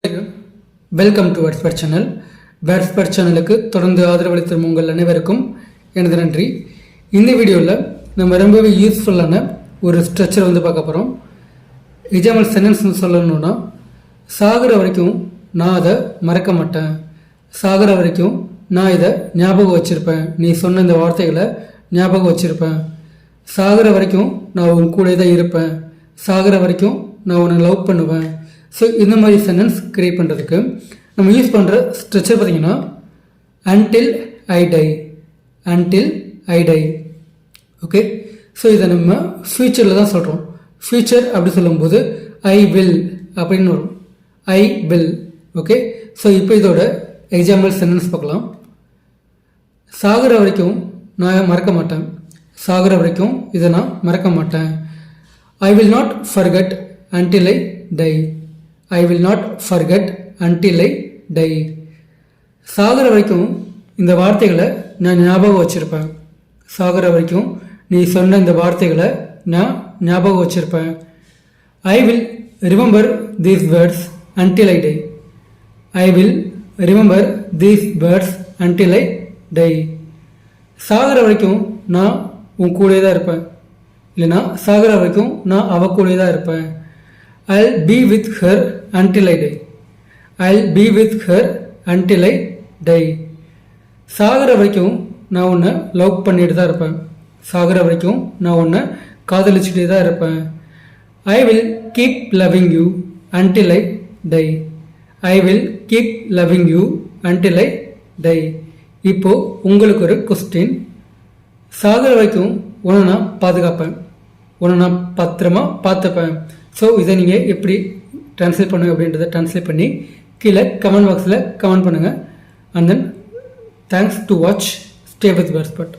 Welcome to வேர்ட்ஸ்பர் channel. வேர்ட்ஸ்பர் சேனலுக்கு தொடர்ந்து ஆதரவளித்த உங்கள் அனைவருக்கும் எனது நன்றி. இந்த வீடியோவில் நம்ம ரொம்பவே யூஸ்ஃபுல்லான ஒரு ஸ்ட்ரக்சர் பார்க்க போகிறோம். எக்ஸாம்பிள் சென்டென்ஸ் சொல்லணும்னா, சாகிற வரைக்கும் நான் அதை மறக்க மாட்டேன், சாகிற வரைக்கும் நான் இதை ஞாபகம் வச்சுருப்பேன், நீ சொன்ன இந்த வார்த்தைகளை ஞாபகம் வச்சுருப்பேன், சாகிற வரைக்கும் நான் உன் கூட தான் இருப்பேன், சாகிற வரைக்கும் நான் உன்னை லவ் பண்ணுவேன். ஸோ இந்த மாதிரி சென்டென்ஸ் க்ரியேட் பண்ணுறதுக்கு நம்ம யூஸ் பண்ணுற ஸ்ட்ரக்சர் பார்த்திங்கன்னா until I die, until I die. Okay, so இதை நம்ம ஃப்யூச்சரில் தான் சொல்கிறோம். ஃப்யூச்சர் அப்படி சொல்லும்போது ஐ வில் அப்படின்னு வரும், ஐ வில். ஓகே, ஸோ இப்போ இதோட எக்ஸாம்பிள் சென்டென்ஸ் பார்க்கலாம். சாகிற வரைக்கும் நான் மறக்க மாட்டேன், சாகிற வரைக்கும் இதை நான் மறக்க மாட்டேன். I will not forget until I die, I will not forget until I die. சாகிற வரைக்கும் இந்த வார்த்தைகளை நான் ஞாபகம் வச்சுருப்பேன், சாகிற வரைக்கும் நீ சொன்ன இந்த வார்த்தைகளை நான் ஞாபகம் வச்சுருப்பேன். I will remember these words until I die, I will remember these words until I die. சாகிற வரைக்கும் நான் உன் கூடயே தான் இருப்பேன், இல்லைனா சாகிற வரைக்கும் நான் அவ கூடயே தான் இருப்பேன். I'll be with her until I die, I'll be with her until I die. சாகிற வரைக்கும் நான் உன்னை லவ் பண்ணிட்டு தான் இருப்பேன், சாகிற வரைக்கும் நான் உன்னை காதலிச்சுட்டே தான் இருப்பேன். I will keep loving you until I die, I will keep loving you until I die. இப்போ உங்களுக்கு ஒரு கொஸ்டின். சாகிற வரைக்கும் உன்னை நான் பாதுகாப்பேன், உன்னை நான் பத்திரமா பார்த்துப்பேன். ஸோ இதை நீங்கள் எப்படி ட்ரான்ஸ்லேட் பண்ணுங்க அப்படின்றத ட்ரான்ஸ்லேட் பண்ணி கீழே கமெண்ட் பாக்ஸில் கமெண்ட் பண்ணுங்கள். And then thanks to watch. Stay with வேர்ட்ஸ்பர்.